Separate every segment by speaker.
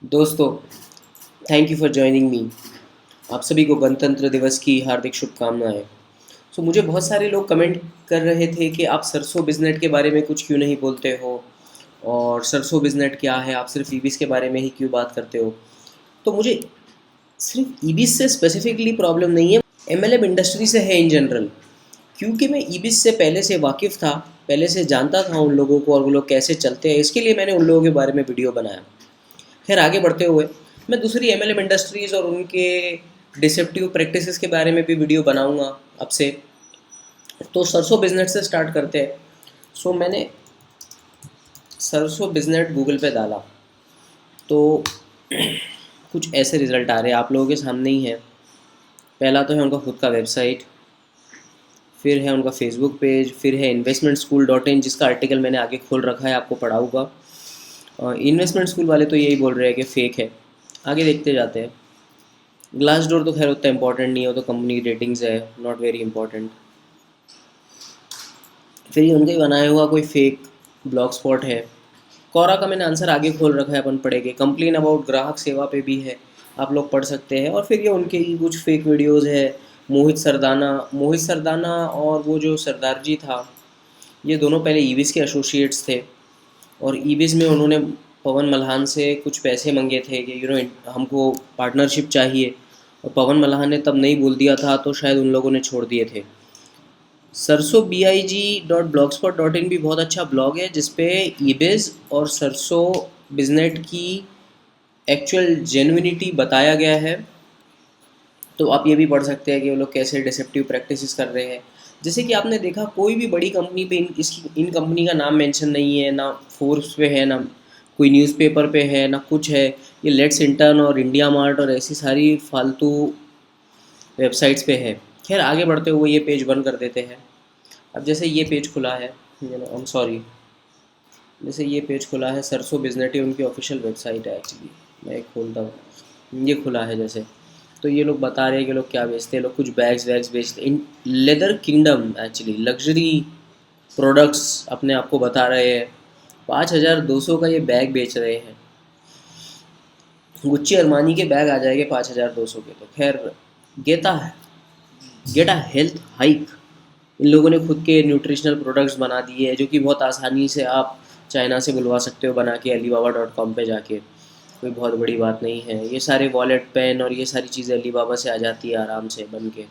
Speaker 1: दोस्तों, thank you for joining me. आप सभी को गणतंत्र दिवस की हार्दिक शुभकामनाएं। मुझे बहुत सारे लोग कमेंट कर रहे थे कि आप सरसों बिजनेट के बारे में कुछ क्यों नहीं बोलते हो, और सरसों बिजनेट क्या है, आप सिर्फ ईबिस के बारे में ही क्यों बात करते हो। तो मुझे सिर्फ ईबिस से स्पेसिफिकली प्रॉब्लम नहीं है, एमएलएम इंडस्ट्री से है इन जनरल। क्योंकि मैं ईबिस से पहले से वाकिफ़ था, पहले से जानता था उन लोगों को और वो लोग कैसे चलते हैं, इसके लिए मैंने उन लोगों के बारे में वीडियो बनाया। खैर, आगे बढ़ते हुए मैं दूसरी एमएलएम इंडस्ट्रीज़ और उनके डिसेप्टिव प्रैक्टिसेस के बारे में भी वीडियो बनाऊंगा आपसे। तो सरसों बिजनेट से स्टार्ट करते हैं। मैंने सरसों बिजनेट गूगल पे डाला तो कुछ ऐसे रिज़ल्ट आ रहे हैं, आप लोगों के सामने ही है। पहला तो है उनका खुद का वेबसाइट, फिर है उनका फेसबुक पेज, फिर है investmentschool.in जिसका आर्टिकल मैंने आगे खोल रखा है, आपको पढ़ाऊँगा। इन्वेस्टमेंट स्कूल वाले तो यही बोल रहे हैं कि फ़ेक है। आगे देखते जाते हैं। ग्लास डोर तो खैर उतना इंपॉर्टेंट नहीं है, वो तो कंपनी रेटिंग्स है, नॉट वेरी इंपॉर्टेंट। फिर ये उनका ही बनाया हुआ कोई फेक ब्लॉग स्पॉट है। कोरा का मैंने आंसर आगे खोल रखा है, अपन पढ़ेंगे। कंप्लेन अबाउट ग्राहक सेवा पे भी है, आप लोग पढ़ सकते हैं। और फिर ये उनके ही कुछ फेक वीडियोस है। मोहित सरदाना और वो जो सरदार जी था, ये दोनों पहले ईविस के एसोसिएट्स थे, और ईबिस में उन्होंने पवन मल्हान से कुछ पैसे मांगे थे कि हमको पार्टनरशिप चाहिए, और पवन मल्हान ने तब नहीं बोल दिया था, तो शायद उन लोगों ने छोड़ दिए थे। सरसों BIG.blogspot.in भी बहुत अच्छा ब्लॉग है, जिसपे ईबिस और सरसों बिजनेट की एक्चुअल जेन्युइनिटी बताया गया है। तो आप ये भी पढ़ सकते हैं कि वो लोग कैसे डिसेप्टिव प्रैक्टिसेस कर रहे हैं। जैसे कि आपने देखा, कोई भी बड़ी कंपनी पे इन कंपनी का नाम मेंशन नहीं है, ना फोर्ब्स पे है, ना कोई न्यूज़पेपर पे है, ना कुछ है। ये लेट्स इंटर्न और इंडिया मार्ट और ऐसी सारी फालतू वेबसाइट्स पे है। खैर, आगे बढ़ते हुए ये पेज बंद कर देते हैं। अब जैसे ये पेज खुला है, आई एम सॉरी, जैसे ये पेज खुला है, सरसों बिजनेट ही उनकी ऑफिशियल वेबसाइट है एक्चुअली। मैं एक खोलता हूँ, ये खुला है जैसे। तो ये लोग बता रहे हैं कि लोग क्या बेचते हैं। लोग कुछ बैग्स वैग्स बेचते हैं, इन Leather Kingdom actually luxury products अपने आप को बता रहे हैं। 5200 का ये बैग बेच रहे हैं। गुच्ची अरमानी के बैग आ जाएंगे 5200 के। तो खैर, गेटा गेटा हेल्थ हाइक, इन लोगों ने खुद के न्यूट्रिशनल प्रोडक्ट्स बना दिए हैं, जो कि बहुत आसानी से आप चाइना से बुलवा सकते हो बना के alibaba.com पे जाके। कोई बहुत बड़ी बात नहीं है। ये सारे वॉलेट पेन और ये सारी चीज़ें अलीबाबा से आ जाती है आराम से बन के।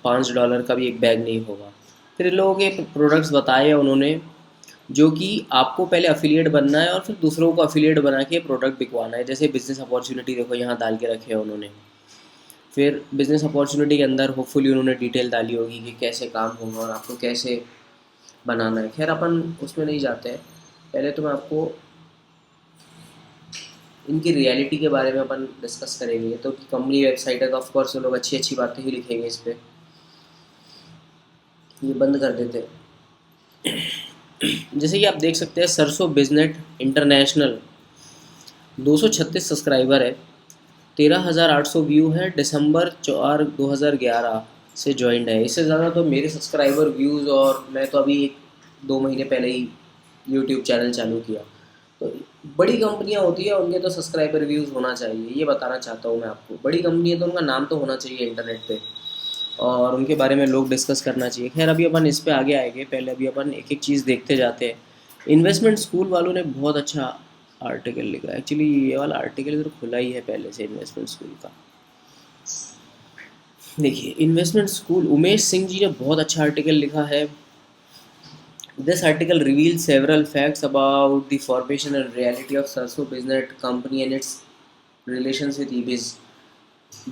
Speaker 1: 5 डॉलर का भी एक बैग नहीं होगा। फिर इन लोगों के प्रोडक्ट्स बताए हैं उन्होंने, जो कि आपको पहले अफिलिएट बनना है और फिर दूसरों को अफिलिएट बना के प्रोडक्ट बिकवाना है। जैसे बिज़नेस अपॉर्चुनिटी देखो, यहाँ डाल के रखे हैं उन्होंने। फिर बिज़नेस अपॉर्चुनिटी के अंदर होपफुली उन्होंने डिटेल डाली होगी कि कैसे काम होगा और आपको कैसे बनाना है। खैर, अपन उसमें नहीं जाते हैं। पहले तो मैं आपको इनकी रियलिटी के बारे में अपन डिस्कस करेंगे। तो कंपनी वेबसाइट है, तो ऑफकोर्स वो लोग अच्छी अच्छी बातें ही लिखेंगे इस पर। ये बंद कर देते हैं। जैसे कि आप देख सकते हैं, सरसों बिजनेट इंटरनेशनल 236 सब्सक्राइबर है, 13,800 व्यू है, दिसंबर 4 2011 से जॉइंड है। इससे ज़्यादा तो मेरे सब्सक्राइबर व्यूज़, और मैं तो अभी 1 2 महीने पहले ही यूट्यूब चैनल चालू किया। तो बड़ी कंपनियां होती है, उनके तो सब्सक्राइबर व्यूज़ होना चाहिए, ये बताना चाहता हूँ मैं आपको। बड़ी कंपनी है तो उनका नाम तो होना चाहिए इंटरनेट पे, और उनके बारे में लोग डिस्कस करना चाहिए। खैर, अभी अपन इस पे आगे आएंगे, पहले अभी अपन एक एक चीज़ देखते जाते हैं। इन्वेस्टमेंट स्कूल वालों ने बहुत अच्छा आर्टिकल लिखा है। एक्चुअली ये वाला आर्टिकल इधर खुला ही है पहले से इन्वेस्टमेंट स्कूल का। देखिए, इन्वेस्टमेंट स्कूल, उमेश सिंह जी ने बहुत अच्छा आर्टिकल लिखा है। This article reveals several facts about the formation and reality of Sarson business company and its relations with EBIS,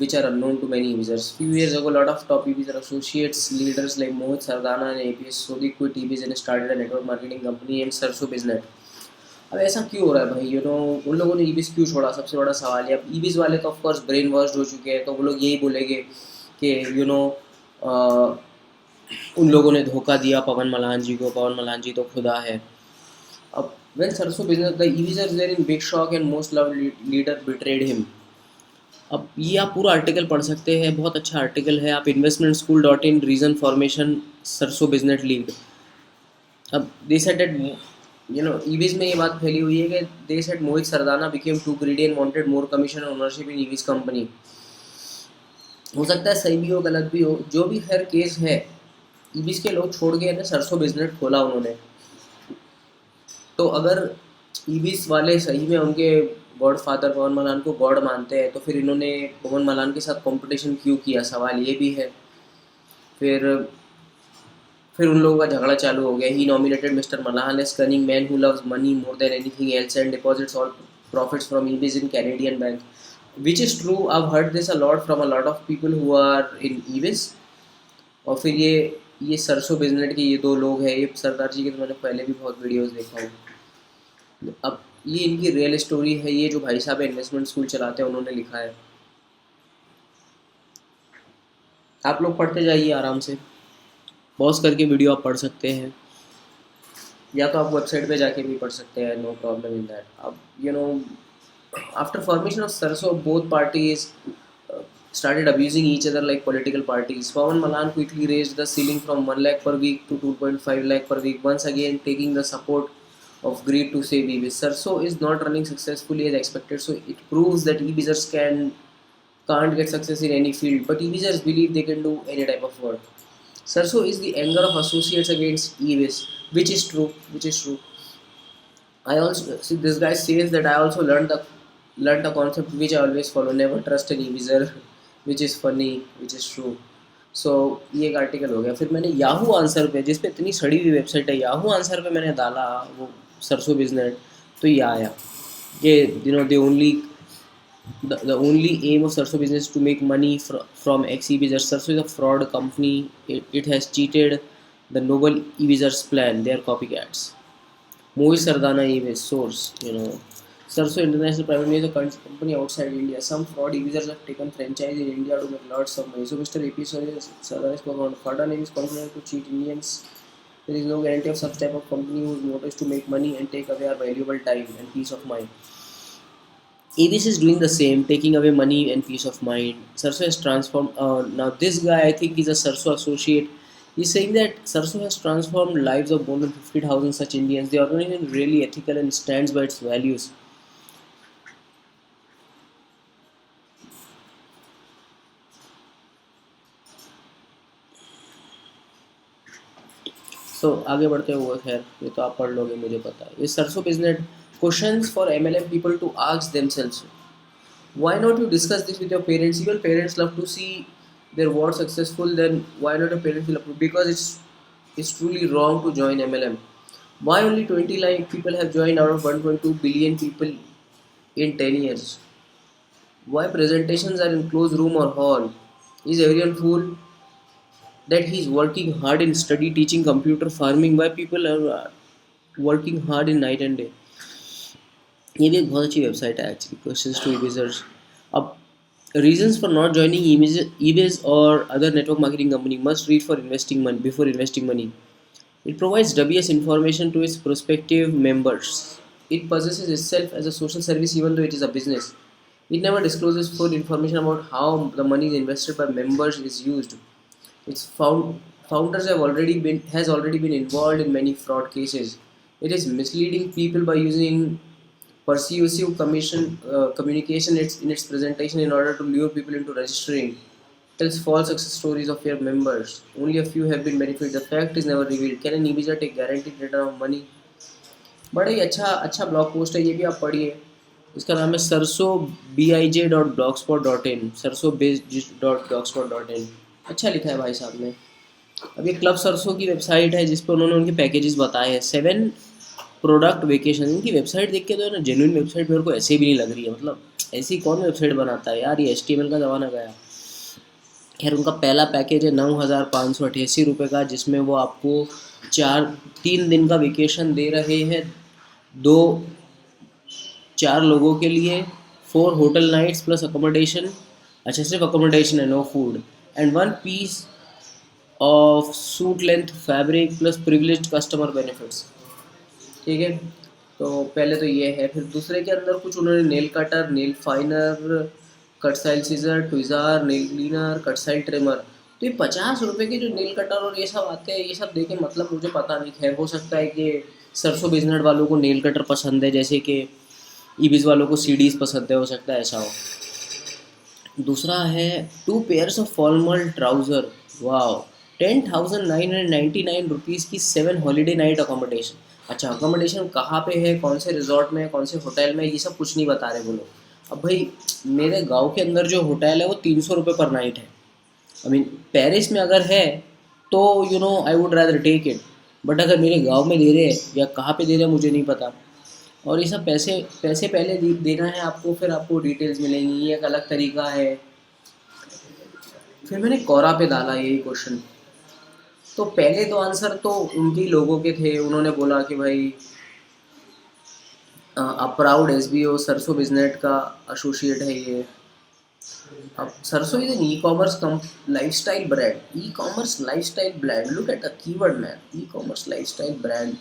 Speaker 1: which are unknown to many users. Few years ago, a lot of top EBIS associates leaders like Mohit Sardana and APS Sodhi quit EBIS and started a network marketing company named Sarso Biznet. अब ऐसा क्यों हो रहा है भाई? उन लोगों ने ईबिस क्यों छोड़ा? सबसे बड़ा सवाल है। अब ईबिस वाले तो ऑफकोर्स ब्रेन वॉश्ड हो चुके हैं, तो वो लोग यही बोलेंगे कि उन लोगों ने धोखा दिया पवन मल्हान जी को, पवन मल्हान जी तो खुदा है। अब when Sarso business, the EVs are there in big shock and most loved leader betrayed him. अब ये आप पूरा आर्टिकल पढ़ सकते हैं, बहुत अच्छा आर्टिकल है। आप investmentschool.in रीजन फॉर्मेशन सरसों बिजनेट लीड। अब दे सेड दैट ईवीज में ये बात फैली हुई है कि they said Mohit Sardana became too greedy and wanted more commission ownership in EVs company. हो सकता है सही भी हो गलत भी हो, जो भी खैर केस है, ईवीज के लोग छोड़ के ना सरसों बिजनेस खोला उन्होंने। तो अगर ईवीज वाले सही में उनके गॉड फादर पवन मलान को गॉड मानते हैं, तो फिर इन्होंने पवन मलान के साथ कंपटीशन क्यों किया, सवाल ये भी है। फिर फिर उन लोगों का झगड़ा चालू हो गया। He nominated mister Malan as cunning man who loves money more than anything else and deposits all profits from EBs in Canadian bank, which is true. I've heard this a lot from a lot of people who are in EBs। और फिर ये सरसों business के ये दो लोग हैं, ये सरदार जी के तो मैंने पहले भी बहुत वीडियोस देखा हूँ। अब ये इनकी रियल स्टोरी है, ये जो भाई साहब इन्वेस्टमेंट स्कूल चलाते हैं उन्होंने लिखा है। आप लोग पढ़ते जाइए आराम से, पॉज करके वीडियो आप पढ़ सकते हैं, या तो आप वेबसाइट पे जाके भी पढ़ सकते हैं, नो प्रॉब्लम इन दैट। अब after formation of Sarso, both parties started abusing each other like political parties. Pawan Malan quickly raised the ceiling from 1 lakh per week to 2.5 lakh per week, once again taking the support of greed to save EBs. Sarso is not running successfully as expected, so it proves that EBsers can't get success in any field, but EBsers believe they can do any type of work. Sarso is the anger of associates against EBs, which is true. I also see this guy says that I also learned a concept which I always follow: never trust an e-wizard, which is funny, which is true. So ये एक article हो गया। फिर मैंने Yahoo answer पे, जिस पे इतनी सड़ी हुई वेबसाइट है, याहू आंसर पे मैंने डाला वो सरसों बिजनेस, तो ये आया कि they only the only aim of Sarso business to make money from ex-e-wizards. Sarso is a fraud company. It has cheated the noble e-wizards plan. They are copycats. Mohit Sardana e-wiz source. Sarso International Private Limited is a company outside India. Some fraud e-wizards have taken franchise in India to make lots of money. So Mr. AP Sardana spoke on Fardana is confident to cheat Indians. There is no guarantee of such type of company whose motive is to make money and take away our valuable time and peace of mind. EBS is doing the same, taking away money and peace of mind. Sarso has transformed. Now, this guy, I think, is a Sarso associate. He's saying that Sarso has transformed lives of more than 50,000 such Indians. The organization is really ethical and stands by its values. So, आगे बढ़ते हुए खैर ये तो आप पढ़ लोगे, मुझे पता है। ये सरसों business questions for MLM people to ask themselves. Why not you discuss this with your parents? Even parents love to see their ward successful. Then why not your parents will approve? Because it's truly wrong to join MLM. Why only 20 lakh people have joined out of 1.2 billion people in 10 years? Why presentations are in closed room or hall? Is everyone fool that he's working hard in study, teaching, computer, farming? Why people are working hard in night and day? ये भी एक बहुत अच्छी website है actually, questions to users. अब reasons for not joining eBay or other network marketing company: must read for investing money before investing money. It provides WS information to its prospective members. It possesses itself as a social service even though it is a business. It never discloses full information about how the money invested by members is used. Its founders has already been involved in many fraud cases. It is misleading people by using persuasive communication in its presentation in order to lure people into registering. Tells false success stories of your members. Only a few have been benefited. The fact is never revealed. Can an e-visa take guaranteed return of money? बड़ा ही अच्छा blog post है, ये भी आप पढ़िए। इसका नाम है sarsobij.blogspot.in, sarsobij.blogspot.in। अच्छा लिखा है भाई साहब ने। अब ये क्लब सरसों की वेबसाइट है जिस पर उन्होंने उनके पैकेजेस बताए हैं। 7 प्रोडक्ट वेकेशन। इनकी वेबसाइट देख के तो है ना, जेन्युइन वेबसाइट मेरे को ऐसे भी नहीं लग रही है। मतलब ऐसी कौन वेबसाइट बनाता है यार, ये HTML का ज़माना गया। खैर उनका पहला पैकेज है 9,588 रुपये का, जिसमें वो आपको 3 दिन का वेकेशन दे रहे हैं 4 लोगों के लिए। 4 होटल नाइट्स प्लस अकोमोडेशन। अच्छा, सिर्फ अकोमोडेशन है, no food. And 1 piece of suit length fabric plus privileged customer benefits. ठीक है, तो पहले तो ये है। फिर दूसरे के अंदर कुछ उन्होंने nail cutter, nail finer, cuticle scissor, tweezer, nail cleaner, cuticle trimmer. तो ये 50 रुपये के जो नेल कटर और ये सब आते हैं, ये सब देखे मतलब मुझे पता नहीं। खैर हो सकता है कि सरसों बिजनेट वालों को नेल कटर पसंद है, जैसे कि ईबीज वालों को सीडीज पसंद है, हो सकता है ऐसा हो। दूसरा है 2 पेयर्स ऑफ फॉर्मल ट्राउज़र, वाह, 10,999 रुपीज़ की 7 हॉलीडे नाइट अकोमोडेशन। अच्छा, अकोमोडेशन कहाँ पे है, कौन से रिजॉर्ट में है, कौन से होटल में है, ये सब कुछ नहीं बता रहे वो लोग। अब भाई मेरे गांव के अंदर जो होटल है वो 300 रुपये पर नाइट है। आई मीन पेरिस में अगर है तो I would rather take it, but अगर मेरे गांव में दे रहे हैं या कहाँ पे दे रहे हैं मुझे नहीं पता। और ये सब पैसे पैसे पहले देना है आपको, फिर आपको डिटेल्स मिलेंगी, ये एक अलग तरीका है। फिर मैंने कोरा पे डाला यही क्वेश्चन, तो पहले दो आंसर तो उनके ही लोगों के थे। उन्होंने बोला कि भाई प्राउड एसबीओ सरसों बिजनेट का एसोसिएट है ये। अब Sarson is an e commerce lifestyle brand, e commerce lifestyle brand, look at the keyword man, e commerce lifestyle brand,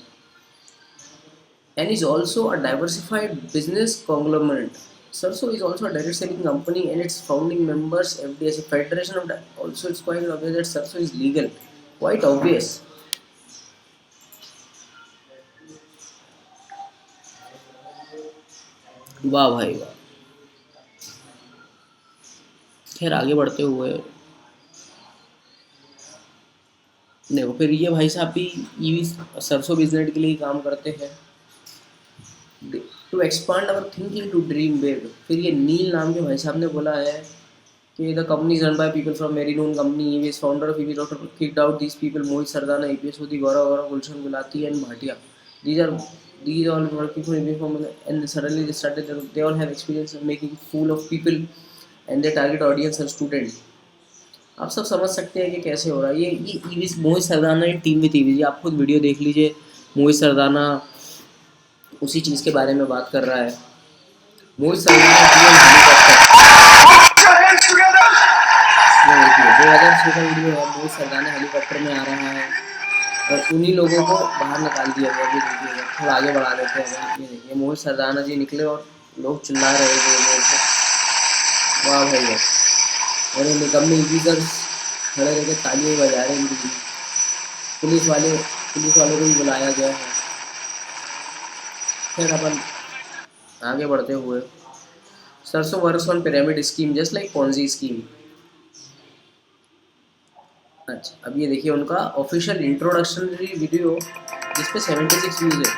Speaker 1: and is also a diversified business conglomerate. Sarso is also a direct selling company and its founding members FDSA Federation of also it's quite obvious that Sarso is legal. Quite obvious. वाह भाई वाह। खैर आगे बढ़ते हुए देखो, फिर ये भाई साहब भी ईवी सरसों बिजनेट के लिए ही काम करते हैं। To expand our thinking to dream big, फिर ये नील नाम के भाई साहब ने बोला है कि the company run by people from very known company, EVS founder of EVS doctor kicked out these people, Mohit Sardana, EPS Modi, Gaurav Gaurav, Gulshan Gulati and Bhatia, these all working for EVS from, and suddenly they started, they all have experience of making fool of people and their target audience are student। आप सब समझ सकते हैं कि कैसे हो रहा है ये EVS. Mohit Sardana in team with EVS, आप खुद वीडियो देख लीजिए, मोहित सरदाना उसी चीज़ के बारे में बात कर रहा है। मोहित सरदाना देखिए 2006 का वीडियो है, मोहित सरदाना हेलीकॉप्टर में आ रहा है और उन्हीं लोगों को बाहर निकाल दिया गया। अभी देखिएगा, थोड़ा आगे बढ़ा देते हैं। ये देखिए मोहित सरदाना जी निकले और लोग चिल्ला रहे थे जोर से, वाह भैया। और ये निकम्मे ईवीजर्स खड़े रह के तालियां बजा रहे हैं। पुलिस वालों को भी बुलाया गया है। फिर अपन आगे बढ़ते हुए, सरसों works on pyramid scheme just like Ponzi scheme. अच्छा, अब ये देखिए उनका ऑफिशियल इंट्रोडक्शनरी वीडियो जिसपे 76 व्यूज है।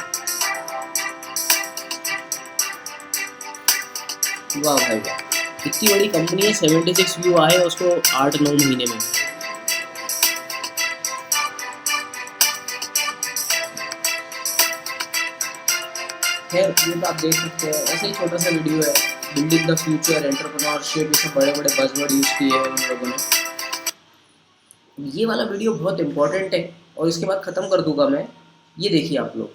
Speaker 1: वाह भाई वाह, इतनी बड़ी कंपनी है, 76 व्यू आए उसको 8-9 महीने में। खैर ये तो आप देख सकते हैं, ऐसे ही छोटा सा वीडियो है। बिल्डिंग द फ्यूचर, एंटरप्रेन्योरशिप, ये सब बड़े बड़े बज़वर्ड यूज़ किए हैं उन लोगों ने। ये वाला वीडियो बहुत इंपॉर्टेंट है और इसके बाद ख़त्म कर दूंगा मैं। ये देखिए आप लोग।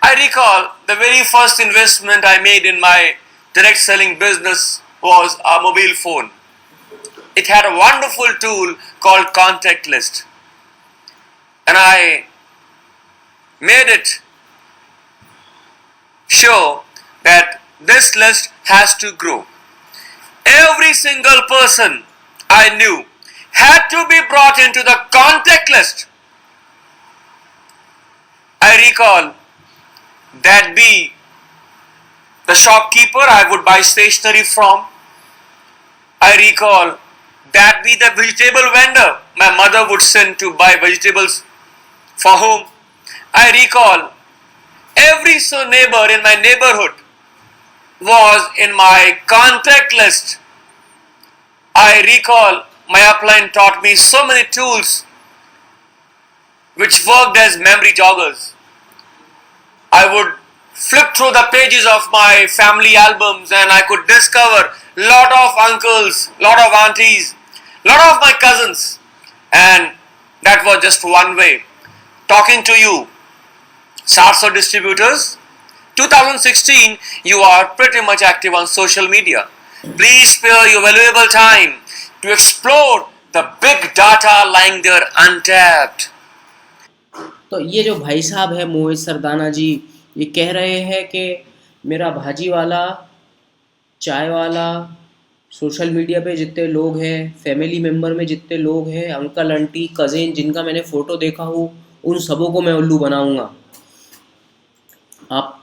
Speaker 2: I recall the very first investment I made in my direct selling business was a mobile phone. It had a wonderful tool called Contact List, and I made it sure that this list has to grow. Every single person I knew had to be brought into the contact list. I recall that be the shopkeeper I would buy stationery from. I recall that be the vegetable vendor my mother would send to buy vegetables for home. I recall every neighbor in my neighborhood was in my contact list. I recall my upline taught me so many tools which worked as memory joggers. I would flip through the pages of my family albums and I could discover lot of uncles, lot of aunties, lot of my cousins, and that was just one way. Talking to you, Sarso Distributors, 2016, you are pretty much active on social media. Please spare your valuable time to explore the big data lying there untapped.
Speaker 1: तो ये जो भाई साहब है मोहित सरदाना जी, ये कह रहे हैं कि मेरा भाजी वाला, चाय वाला, सोशल मीडिया पे जितने लोग हैं, फैमिली मेम्बर में जितने लोग हैं, अंकल आंटी कज़िन जिनका मैंने फ़ोटो देखा हो, उन सबों को मैं उल्लू बनाऊंगा। आप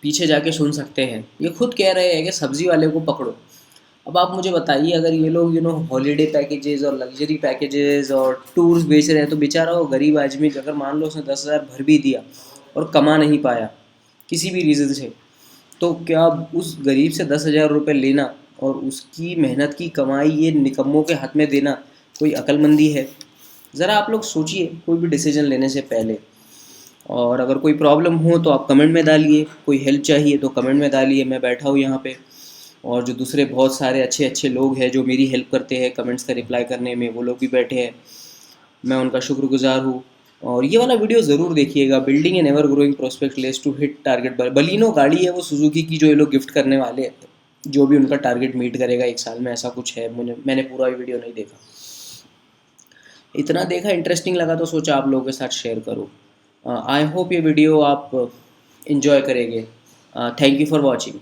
Speaker 1: पीछे जाके सुन सकते हैं, ये खुद कह रहे हैं कि सब्जी वाले को पकड़ो। अब आप मुझे बताइए, अगर ये लोग हॉलीडे पैकेजेस और लग्जरी पैकेजेस और टूर्स बेच रहे हैं, तो बेचारा वो गरीब आदमी, अगर मान लो उसने 10,000 भर भी दिया और कमा नहीं पाया किसी भी रीज़न से, तो क्या उस गरीब से 10,000 रुपये लेना और उसकी मेहनत की कमाई ये निकम्मों के हाथ में देना कोई अक्लमंदी है? ज़रा आप लोग सोचिए कोई भी डिसीजन लेने से पहले। और अगर कोई प्रॉब्लम हो तो आप कमेंट में डालिए, कोई हेल्प चाहिए तो कमेंट में डालिए, मैं बैठा हूँ यहाँ पे। और जो दूसरे बहुत सारे अच्छे अच्छे लोग हैं जो मेरी हेल्प करते हैं कमेंट्स का रिप्लाई करने में, वो लोग भी बैठे हैं, मैं उनका शुक्रगुजार हूँ। और ये वाला वीडियो ज़रूर देखिएगा, building an ever growing prospect less to hit target. Baleno गाड़ी है वो सुजुकी की, जो ये लोग गिफ्ट करने वाले हैं, जो भी उनका टारगेट मीट करेगा 1 साल में, ऐसा कुछ है। मैंने पूरा वीडियो नहीं देखा, इतना देखा, इंटरेस्टिंग लगा तो सोचा आप लोगों के साथ शेयर करूँ। आई होप ये वीडियो आप इन्जॉय करेंगे। Thank you for watching.